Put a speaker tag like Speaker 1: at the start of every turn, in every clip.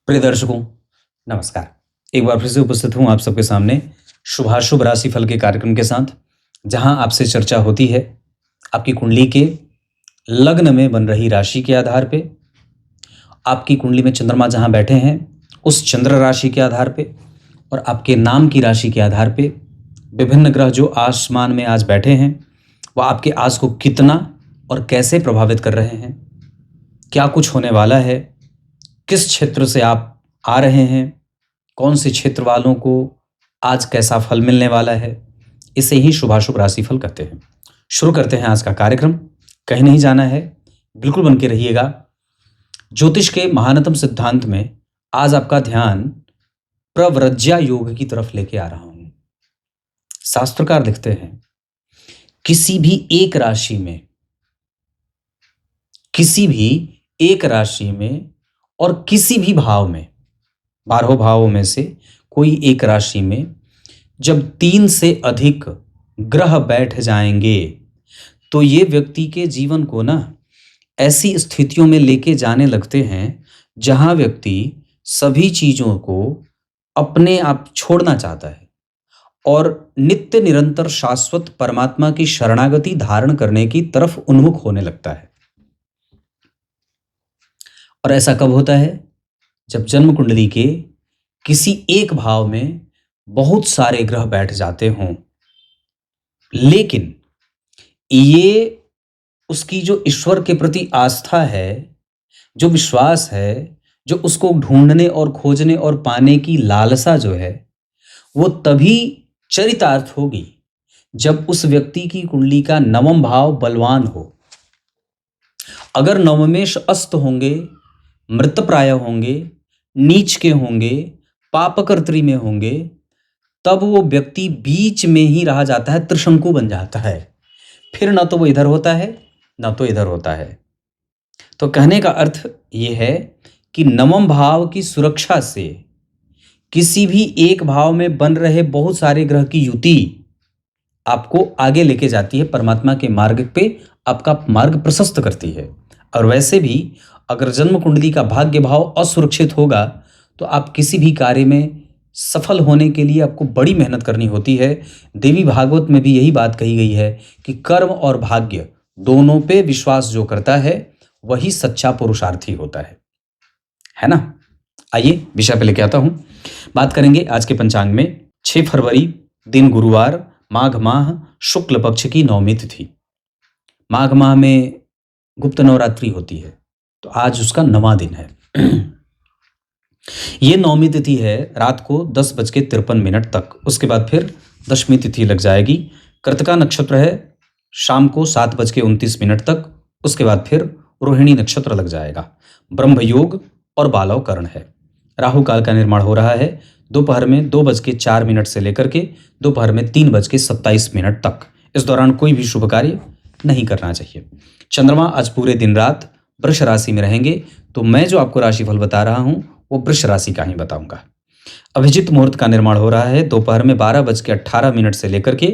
Speaker 1: प्रिय दर्शकों, नमस्कार। एक बार फिर से उपस्थित हूँ आप सबके सामने शुभाशुभ राशिफल के कार्यक्रम के साथ, जहाँ आपसे चर्चा होती है आपकी कुंडली के लग्न में बन रही राशि के आधार पे, आपकी कुंडली में चंद्रमा जहाँ बैठे हैं उस चंद्र राशि के आधार पे और आपके नाम की राशि के आधार पे विभिन्न ग्रह जो आसमान में आज बैठे हैं वह आपके आज को कितना और कैसे प्रभावित कर रहे हैं, क्या कुछ होने वाला है, किस क्षेत्र से आप आ रहे हैं, कौन से क्षेत्र वालों को आज कैसा फल मिलने वाला है, इसे ही शुभाशुभ राशिफल कहते हैं। शुरू करते हैं आज का कार्यक्रम। कहीं नहीं जाना है, बिल्कुल बन के रहिएगा। ज्योतिष के महानतम सिद्धांत में आज आपका ध्यान प्रव्रज्या योग की तरफ लेके आ रहा हूं। शास्त्रकार लिखते हैं किसी भी एक राशि में और किसी भी भाव में, 12 भावों में से कोई एक राशि में जब 3 से अधिक ग्रह बैठ जाएंगे तो ये व्यक्ति के जीवन को ना ऐसी स्थितियों में लेके जाने लगते हैं जहां व्यक्ति सभी चीजों को अपने आप छोड़ना चाहता है और नित्य निरंतर शाश्वत परमात्मा की शरणागति धारण करने की तरफ उन्मुख होने लगता है। और ऐसा कब होता है? जब जन्म कुंडली के किसी एक भाव में बहुत सारे ग्रह बैठ जाते हों, लेकिन ये उसकी जो ईश्वर के प्रति आस्था है, जो विश्वास है, जो उसको ढूंढने और खोजने और पाने की लालसा जो है, वो तभी चरितार्थ होगी जब उस व्यक्ति की कुंडली का नवम भाव बलवान हो। अगर नवमेश अस्त होंगे, मृतप्राय होंगे, नीच के होंगे, पापकर्त्री में होंगे, तब वो व्यक्ति बीच में ही रह जाता है, त्रिशंकु बन जाता है। फिर ना तो वो इधर होता है ना तो इधर होता है। तो कहने का अर्थ ये है कि नवम भाव की सुरक्षा से किसी भी एक भाव में बन रहे बहुत सारे ग्रह की युति आपको आगे लेके जाती है, परमात्मा के मार्ग पे आपका मार्ग प्रशस्त करती है। और वैसे भी अगर जन्म कुंडली का भाग्य भाव असुरक्षित होगा तो आप किसी भी कार्य में सफल होने के लिए आपको बड़ी मेहनत करनी होती है। देवी भागवत में भी यही बात कही गई है कि कर्म और भाग्य दोनों पे विश्वास जो करता है वही सच्चा पुरुषार्थी होता है ना। आइए विषय पे लेके आता हूं। बात करेंगे आज के पंचांग में 6 फरवरी दिन गुरुवार, माघ माह शुक्ल पक्ष की नवमी तिथि। माघ माह में गुप्त नवरात्रि होती है तो आज उसका 9वां दिन है। ये नवमी तिथि है रात को 10:53 तक। उसके बाद फिर दशमी तिथि लग जाएगी। कृतिका नक्षत्र है शाम को 7:29 तक। उसके बाद फिर रोहिणी नक्षत्र लग जाएगा। ब्रह्म योग और बालव कर्ण है। राहु काल का निर्माण हो रहा है दोपहर में 2:04 से लेकर के दोपहर में 3:27 तक। इस दौरान कोई भी शुभ कार्य नहीं करना चाहिए। चंद्रमा आज पूरे दिन रात वृष राशि में रहेंगे, तो मैं जो आपको राशिफल बता रहा हूं वो वृष राशि का ही बताऊंगा। अभिजित मुहूर्त का निर्माण हो रहा है दोपहर में 12:18 से लेकर के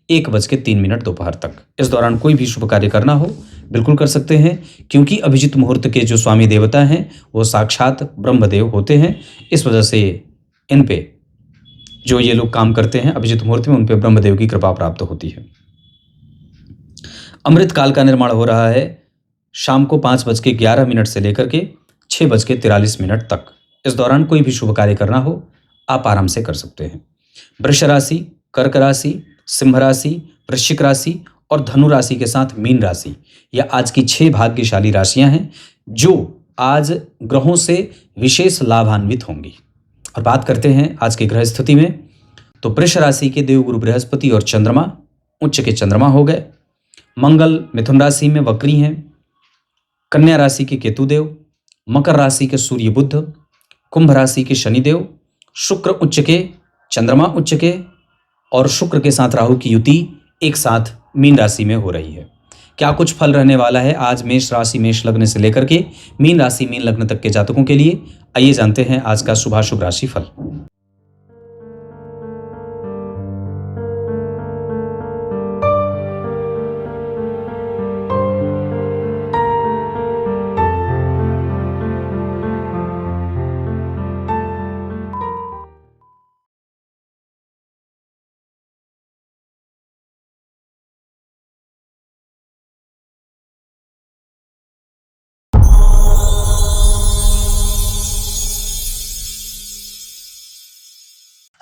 Speaker 1: 1:03 दोपहर तक। इस दौरान कोई भी शुभ कार्य करना हो बिल्कुल कर सकते हैं, क्योंकि अभिजित मुहूर्त के जो स्वामी देवता हैं वो साक्षात ब्रह्मदेव होते हैं। इस वजह से इन पे जो ये लोग काम करते हैं अभिजित मुहूर्त में, उन पे ब्रह्मदेव की कृपा प्राप्त होती है। अमृत काल का निर्माण हो रहा है शाम को 5:11 से लेकर के 6:43 तक। इस दौरान कोई भी शुभ कार्य करना हो आप आराम से कर सकते हैं। वृष राशि, कर्क राशि, सिंह राशि, वृश्चिक राशि और धनु राशि के साथ मीन राशि, यह आज की 6 भाग्यशाली राशियां हैं जो आज ग्रहों से विशेष लाभान्वित होंगी। और बात करते हैं आज की ग्रह स्थिति में, तो वृष राशि के देवगुरु बृहस्पति और चंद्रमा उच्च के चंद्रमा हो गए। मंगल मिथुन राशि में वक्री हैं। कन्या राशि के केतुदेव, मकर राशि के सूर्य बुध, कुंभ राशि के शनिदेव, शुक्र उच्च के, चंद्रमा उच्च के और शुक्र के साथ राहु की युति एक साथ मीन राशि में हो रही है। क्या कुछ फल रहने वाला है आज मेष राशि मेष लग्न से लेकर के मीन राशि मीन लग्न तक के जातकों के लिए, आइए जानते हैं आज का शुभाशुभ राशि फल।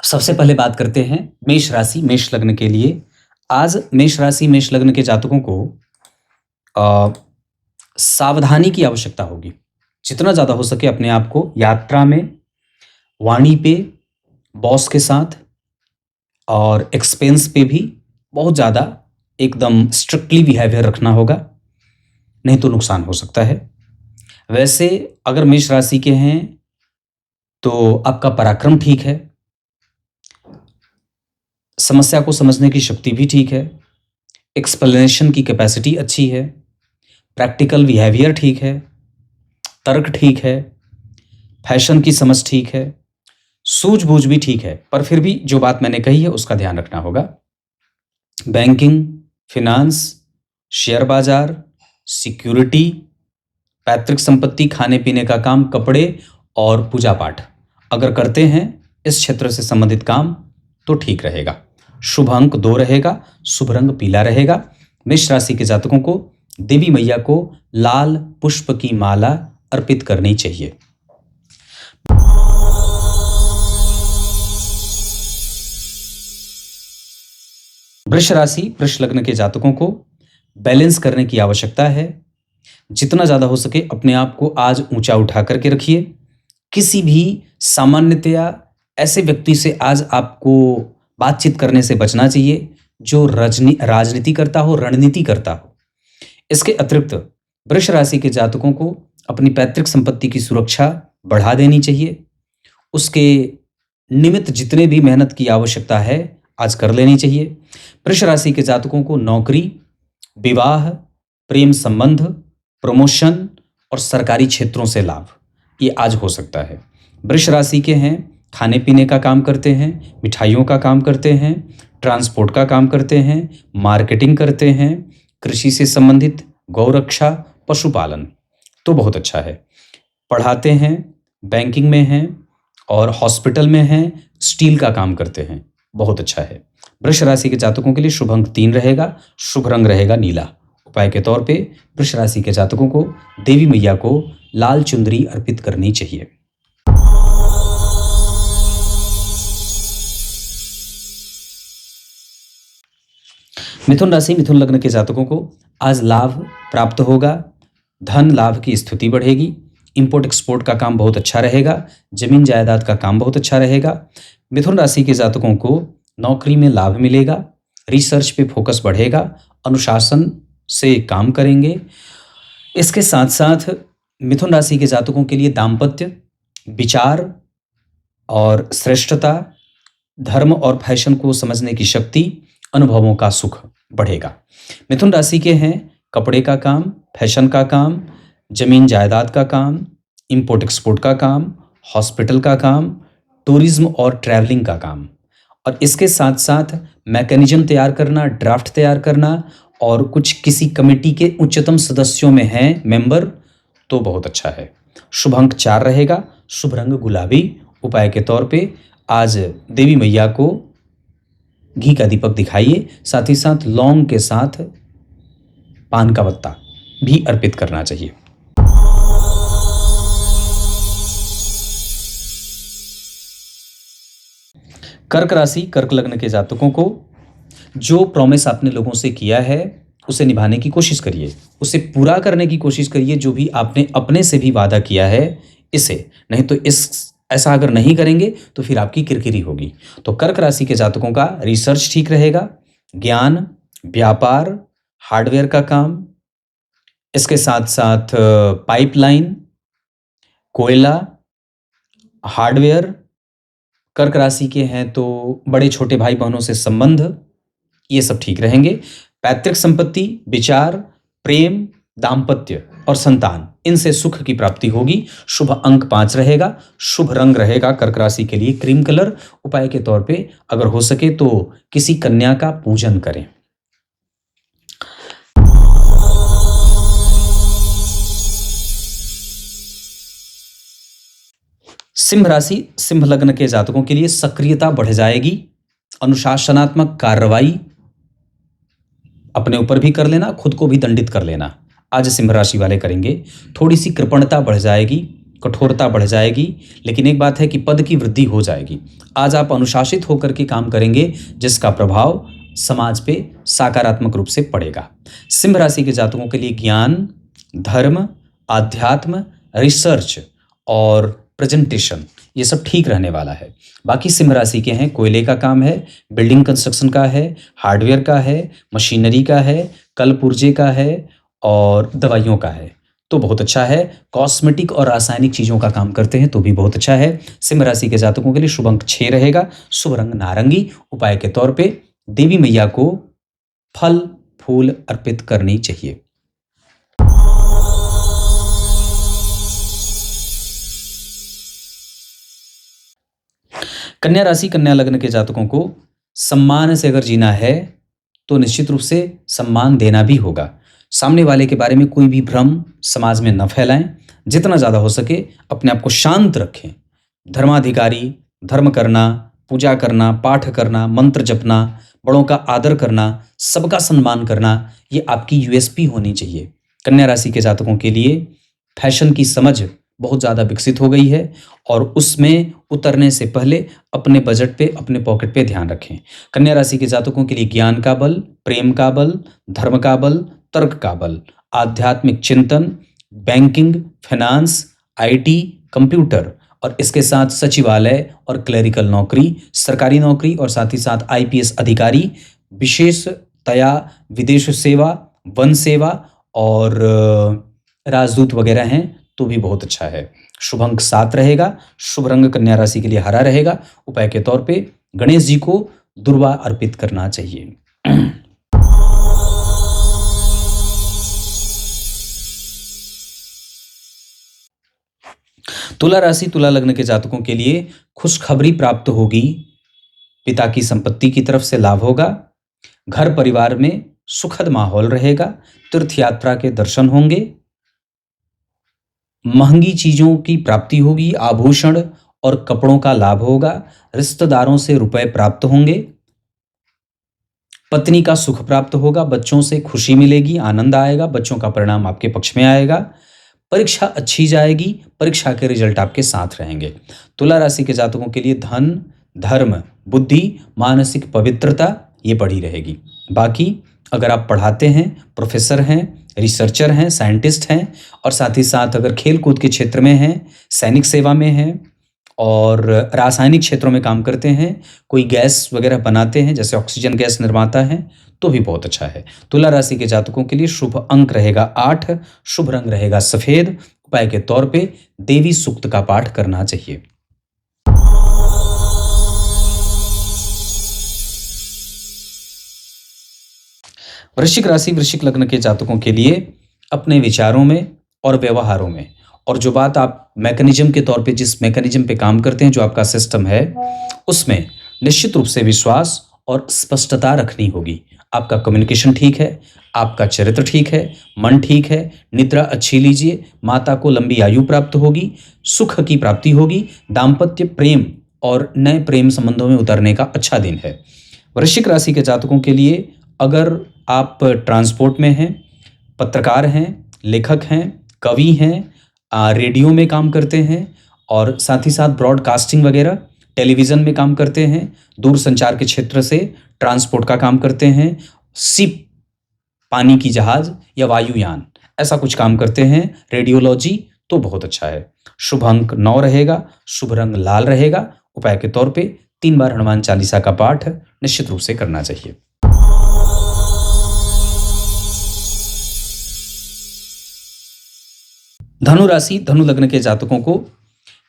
Speaker 1: सबसे पहले बात करते हैं मेष राशि मेष लग्न के लिए। आज मेष राशि मेष लग्न के जातकों को अ, सावधानी की आवश्यकता होगी। जितना ज़्यादा हो सके अपने आप को यात्रा में, वाणी पे, बॉस के साथ और एक्सपेंस पे भी बहुत ज़्यादा एकदम स्ट्रिक्टली बिहेवियर रखना होगा, नहीं तो नुकसान हो सकता है। वैसे अगर मेष राशि के हैं तो आपका पराक्रम ठीक है, समस्या को समझने की शक्ति भी ठीक है, एक्सप्लेनेशन की कैपेसिटी अच्छी है, प्रैक्टिकल बिहेवियर ठीक है, तर्क ठीक है, फैशन की समझ ठीक है, सूझबूझ भी ठीक है। पर फिर भी जो बात मैंने कही है उसका ध्यान रखना होगा। बैंकिंग, फिनांस, शेयर बाजार, सिक्योरिटी, पैतृक संपत्ति, खाने पीने का काम, कपड़े और पूजा पाठ अगर करते हैं इस क्षेत्र से संबंधित काम तो ठीक रहेगा। शुभ अंक 2 रहेगा, शुभ रंग पीला रहेगा। मेष राशि के जातकों को देवी मैया को लाल पुष्प की माला अर्पित करनी चाहिए। वृष राशि वृष लग्न के जातकों को बैलेंस करने की आवश्यकता है। जितना ज्यादा हो सके अपने आप को आज ऊंचा उठा करके रखिए। किसी भी सामान्यतया ऐसे व्यक्ति से आज आपको बातचीत करने से बचना चाहिए जो राजनीति करता हो, रणनीति करता हो। इसके अतिरिक्त वृष राशि के जातकों को अपनी पैतृक संपत्ति की सुरक्षा बढ़ा देनी चाहिए। उसके निमित्त जितने भी मेहनत की आवश्यकता है आज कर लेनी चाहिए। वृष राशि के जातकों को नौकरी, विवाह, प्रेम संबंध, प्रमोशन और सरकारी क्षेत्रों से लाभ ये आज हो सकता है। वृष राशि के हैं, खाने पीने का काम करते हैं, मिठाइयों का काम करते हैं, ट्रांसपोर्ट का काम करते हैं, मार्केटिंग करते हैं, कृषि से संबंधित, गौरक्षा, पशुपालन तो बहुत अच्छा है। पढ़ाते हैं, बैंकिंग में हैं और हॉस्पिटल में हैं, स्टील का काम करते हैं, बहुत अच्छा है। वृष राशि के जातकों के लिए शुभ अंक 3 रहेगा, शुभ रंग रहेगा नीला। उपाय के तौर पे वृष राशि के जातकों को देवी मैया को लाल चुंदरी अर्पित करनी चाहिए। मिथुन राशि मिथुन लग्न के जातकों को आज लाभ प्राप्त होगा, धन लाभ की स्थिति बढ़ेगी, इंपोर्ट एक्सपोर्ट का काम बहुत अच्छा रहेगा, जमीन जायदाद का काम बहुत अच्छा रहेगा। मिथुन राशि के जातकों को नौकरी में लाभ मिलेगा, रिसर्च पे फोकस बढ़ेगा, अनुशासन से काम करेंगे। इसके साथ साथ मिथुन राशि के जातकों के लिए दाम्पत्य, विचार और श्रेष्ठता, धर्म और फैशन को समझने की शक्ति, अनुभवों का सुख बढ़ेगा। मिथुन राशि के हैं कपड़े का काम, फैशन का काम, जमीन जायदाद का काम, इंपोर्ट एक्सपोर्ट का काम, हॉस्पिटल का काम, टूरिज्म और ट्रैवलिंग का काम और इसके साथ साथ मैकेनिज्म तैयार करना, ड्राफ्ट तैयार करना और कुछ किसी कमेटी के उच्चतम सदस्यों में हैं मेंबर तो बहुत अच्छा है। शुभ अंक 4 रहेगा, शुभ रंग गुलाबी। उपाय के तौर पे आज देवी मैया को घी का दीपक दिखाइए, साथ ही साथ लौंग के साथ पान का पत्ता भी अर्पित करना चाहिए। कर्क राशि कर्क लग्न के जातकों को जो प्रॉमिस आपने लोगों से किया है उसे निभाने की कोशिश करिए, उसे पूरा करने की कोशिश करिए। जो भी आपने अपने से भी वादा किया है इसे, नहीं तो ऐसा अगर नहीं करेंगे तो फिर आपकी किरकिरी होगी। तो कर्क राशि के जातकों का रिसर्च ठीक रहेगा, ज्ञान, व्यापार, हार्डवेयर का काम, इसके साथ साथ पाइपलाइन, कोयला, हार्डवेयर। कर्क राशि के हैं तो बड़े छोटे भाई बहनों से संबंध ये सब ठीक रहेंगे। पैतृक संपत्ति, विचार, प्रेम, दाम्पत्य और संतान, इनसे सुख की प्राप्ति होगी। शुभ अंक 5 रहेगा, शुभ रंग रहेगा कर्क राशि के लिए क्रीम कलर। उपाय के तौर पे अगर हो सके तो किसी कन्या का पूजन करें। सिंह राशि सिंह लग्न के जातकों के लिए सक्रियता बढ़ जाएगी, अनुशासनात्मक कार्रवाई अपने ऊपर भी कर लेना, खुद को भी दंडित कर लेना आज सिंह राशि वाले करेंगे। थोड़ी सी कृपणता बढ़ जाएगी, कठोरता बढ़ जाएगी, लेकिन एक बात है कि पद की वृद्धि हो जाएगी। आज आप अनुशासित होकर के काम करेंगे, जिसका प्रभाव समाज पे सकारात्मक रूप से पड़ेगा। सिंह राशि के जातकों के लिए ज्ञान, धर्म, आध्यात्म, रिसर्च और प्रेजेंटेशन ये सब ठीक रहने वाला है। बाकी सिंह राशि के हैं, कोयले का काम है, बिल्डिंग कंस्ट्रक्शन का है, हार्डवेयर का है, मशीनरी का है, कल पुर्जे का है और दवाइयों का है, तो बहुत अच्छा है। कॉस्मेटिक और रासायनिक चीज़ों का काम करते हैं तो भी बहुत अच्छा है। सिंह राशि के जातकों के लिए शुभ अंक 6 रहेगा, शुभ रंग नारंगी। उपाय के तौर पे देवी मैया को फल फूल अर्पित करनी चाहिए। कन्या राशि, कन्या लग्न के जातकों को सम्मान से अगर जीना है तो निश्चित रूप से सम्मान देना भी होगा। सामने वाले के बारे में कोई भी भ्रम समाज में न फैलाएं। जितना ज़्यादा हो सके अपने आप को शांत रखें। धर्माधिकारी, धर्म करना, पूजा करना, पाठ करना, मंत्र जपना, बड़ों का आदर करना, सबका सम्मान करना, ये आपकी यूएसपी होनी चाहिए। कन्या राशि के जातकों के लिए फैशन की समझ बहुत ज़्यादा विकसित हो गई है और उसमें उतरने से पहले अपने बजट पे, अपने पॉकेट पे ध्यान रखें। कन्या राशि के जातकों के लिए ज्ञान का बल, प्रेम का बल, धर्म का बल, तर्क का बल, आध्यात्मिक चिंतन, बैंकिंग, फाइनेंस, आईटी, कंप्यूटर और इसके साथ सचिवालय और क्लरिकल नौकरी, सरकारी नौकरी और साथ ही साथ आईपीएस अधिकारी, विशेषतया विदेश सेवा, वन सेवा और राजदूत वगैरह हैं तो भी बहुत अच्छा है। शुभ अंक 7 रहेगा, शुभ रंग कन्या राशि के लिए हरा रहेगा। उपाय के तौर पे गणेश जी को दुर्वा अर्पित करना चाहिए। तुला राशि, तुला लग्न के जातकों के लिए खुशखबरी प्राप्त होगी। पिता की संपत्ति की तरफ से लाभ होगा। घर परिवार में सुखद माहौल रहेगा। तीर्थ यात्रा के दर्शन होंगे। महंगी चीजों की प्राप्ति होगी। आभूषण और कपड़ों का लाभ होगा। रिश्तेदारों से रुपए प्राप्त होंगे। पत्नी का सुख प्राप्त होगा। बच्चों से खुशी मिलेगी, आनंद आएगा। बच्चों का परिणाम आपके पक्ष में आएगा। परीक्षा अच्छी जाएगी। परीक्षा के रिजल्ट आपके साथ रहेंगे। तुला राशि के जातकों के लिए धन, धर्म, बुद्धि, मानसिक पवित्रता ये बढ़ी रहेगी। बाकी अगर आप पढ़ाते हैं, प्रोफेसर हैं, रिसर्चर हैं, साइंटिस्ट हैं और साथ ही साथ अगर खेल कूद के क्षेत्र में हैं, सैनिक सेवा में हैं और रासायनिक क्षेत्रों में काम करते हैं, कोई गैस वगैरह बनाते हैं जैसे ऑक्सीजन गैस निर्माता हैं, तो भी बहुत अच्छा है। तुला राशि के जातकों के लिए शुभ अंक रहेगा 8, शुभ रंग रहेगा सफेद। उपाय के तौर पे देवी सूक्त का पाठ करना चाहिए। वृश्चिक राशि, वृश्चिक लग्न के जातकों के लिए अपने विचारों में और व्यवहारों में और जो बात आप मैकेनिज्म के तौर पे जिस मैकेनिज्म पे काम करते हैं, जो आपका सिस्टम है, उसमें निश्चित रूप से विश्वास और स्पष्टता रखनी होगी। आपका कम्युनिकेशन ठीक है, आपका चरित्र ठीक है, मन ठीक है, निद्रा अच्छी लीजिए। माता को लंबी आयु प्राप्त होगी, सुख की प्राप्ति होगी। दाम्पत्य प्रेम और नए प्रेम संबंधों में उतरने का अच्छा दिन है। वृश्चिक राशि के जातकों के लिए अगर आप ट्रांसपोर्ट में हैं, पत्रकार हैं, लेखक हैं, कवि हैं, रेडियो में काम करते हैं और साथ ही साथ ब्रॉडकास्टिंग वगैरह टेलीविज़न में काम करते हैं, दूर संचार के क्षेत्र से ट्रांसपोर्ट का काम करते हैं, शिप, पानी की जहाज या वायुयान ऐसा कुछ काम करते हैं, रेडियोलॉजी, तो बहुत अच्छा है। शुभ अंक 9 रहेगा, शुभ रंग लाल रहेगा। उपाय के तौर पे 3 बार हनुमान चालीसा का पाठ निश्चित रूप से करना चाहिए। धनु राशि, धनु लग्न के जातकों को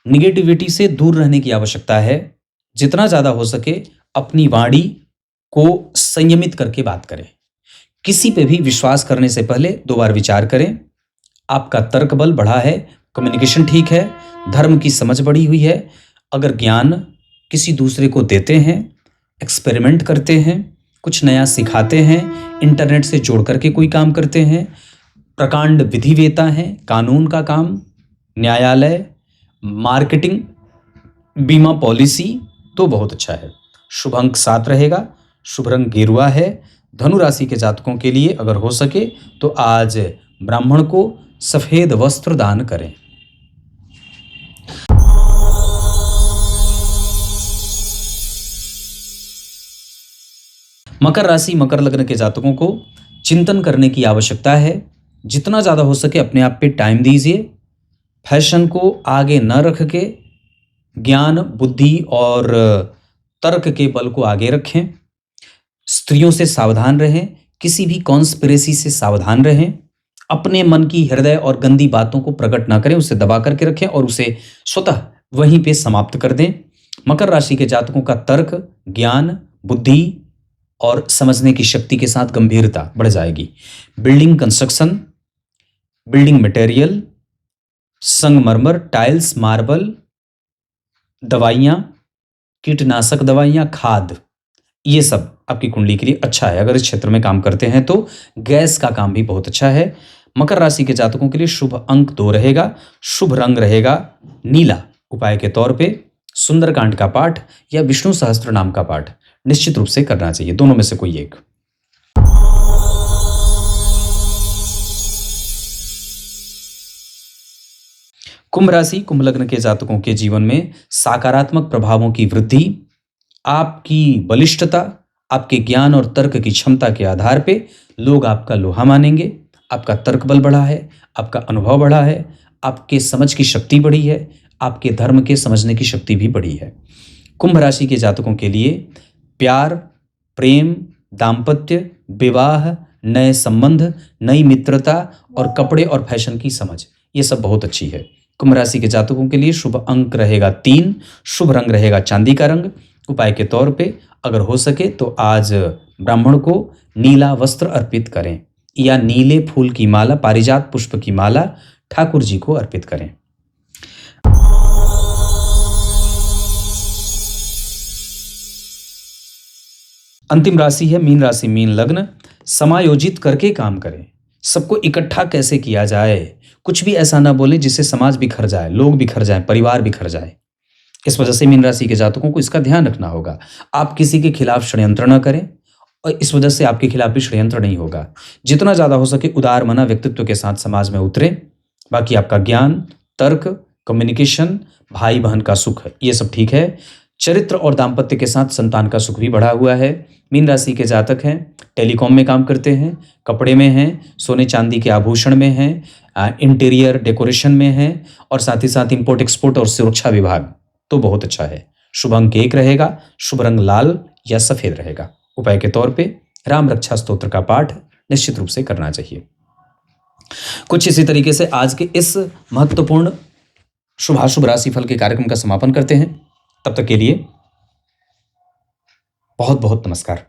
Speaker 1: निगेटिविटी से दूर रहने की आवश्यकता है। जितना ज्यादा हो सके अपनी वाणी को संयमित करके बात करें। किसी पे भी विश्वास करने से पहले 2 बार विचार करें। आपका तर्क बल बढ़ा है, कम्युनिकेशन ठीक है, धर्म की समझ बढ़ी हुई है। अगर ज्ञान किसी दूसरे को देते हैं, एक्सपेरिमेंट करते हैं, कुछ नया सिखाते हैं, इंटरनेट से जोड़ करके कोई काम करते हैं, प्रकांड विधिवेता हैं, कानून का काम, न्यायालय, मार्केटिंग, बीमा पॉलिसी, तो बहुत अच्छा है। शुभ अंक 7 रहेगा, शुभ रंग गेरुआ है। धनु राशि के जातकों के लिए अगर हो सके तो आज ब्राह्मण को सफेद वस्त्र दान करें। मकर राशि मकर लग्न के जातकों को चिंतन करने की आवश्यकता है। जितना ज़्यादा हो सके अपने आप पे टाइम दीजिए। फैशन को आगे न रख के ज्ञान, बुद्धि और तर्क के बल को आगे रखें। स्त्रियों से सावधान रहें, किसी भी कॉन्स्पिरेसी से सावधान रहें। अपने मन की हृदय और गंदी बातों को प्रकट ना करें, उसे दबा करके रखें और उसे स्वतः वहीं पे समाप्त कर दें। मकर राशि के जातकों का तर्क, ज्ञान, बुद्धि और समझने की शक्ति के साथ गंभीरता बढ़ जाएगी। बिल्डिंग कंस्ट्रक्शन, बिल्डिंग मटेरियल, संगमरमर, टाइल्स, मार्बल, दवाइयाँ, कीटनाशक दवाइयाँ, खाद, ये सब आपकी कुंडली के लिए अच्छा है। अगर इस क्षेत्र में काम करते हैं तो गैस का काम भी बहुत अच्छा है। मकर राशि के जातकों के लिए शुभ अंक 2 रहेगा, शुभ रंग रहेगा नीला। उपाय के तौर पे सुंदरकांड का पाठ या विष्णु सहस्त्र नाम का पाठ निश्चित रूप से करना चाहिए, दोनों में से कोई एक। कुंभ राशि कुंभ लग्न के जातकों के जीवन में सकारात्मक प्रभावों की वृद्धि, आपकी बलिष्ठता, आपके ज्ञान और तर्क की क्षमता के आधार पे लोग आपका लोहा मानेंगे। आपका तर्क बल बढ़ा है, आपका अनुभव बढ़ा है, आपके समझ की शक्ति बढ़ी है, आपके धर्म के समझने की शक्ति भी बढ़ी है। कुंभ राशि के जातकों के लिए प्यार, प्रेम, दाम्पत्य, विवाह, नए संबंध, नई मित्रता और कपड़े और फैशन की समझ, ये सब बहुत अच्छी है। कुंभ राशि के जातकों के लिए शुभ अंक रहेगा 3, शुभ रंग रहेगा चांदी का रंग। उपाय के तौर पे अगर हो सके तो आज ब्राह्मण को नीला वस्त्र अर्पित करें या नीले फूल की माला, पारिजात पुष्प की माला ठाकुर जी को अर्पित करें। अंतिम राशि है मीन राशि मीन लग्न। समायोजित करके काम करें, सबको इकट्ठा कैसे किया जाए, कुछ भी ऐसा ना बोले जिससे समाज बिखर जाए, लोग बिखर जाए, परिवार बिखर जाए। इस वजह से मीन राशि के जातकों को इसका ध्यान रखना होगा। आप किसी के खिलाफ षड्यंत्र न करें और इस वजह से आपके खिलाफ भी षड्यंत्र नहीं होगा। जितना ज़्यादा हो सके उदार मना व्यक्तित्व के साथ समाज में उतरे। बाकी आपका ज्ञान, तर्क, कम्युनिकेशन, भाई बहन का सुख, ये सब ठीक है। चरित्र और दाम्पत्य के साथ संतान का सुख भी बढ़ा हुआ है। मीन राशि के जातक हैं, टेलीकॉम में काम करते हैं, कपड़े में हैं, सोने चांदी के आभूषण में हैं, इंटीरियर डेकोरेशन में हैं और साथ ही साथ इंपोर्ट एक्सपोर्ट और सुरक्षा विभाग, तो बहुत अच्छा है। शुभ अंक 1 रहेगा, शुभ रंग लाल या सफेद रहेगा। उपाय के तौर पे राम रक्षा स्तोत्र का पाठ निश्चित रूप से करना चाहिए। कुछ इसी तरीके से आज के इस महत्वपूर्ण शुभाशुभ राशिफल के कार्यक्रम का समापन करते हैं। तब तक के लिए बहुत बहुत नमस्कार।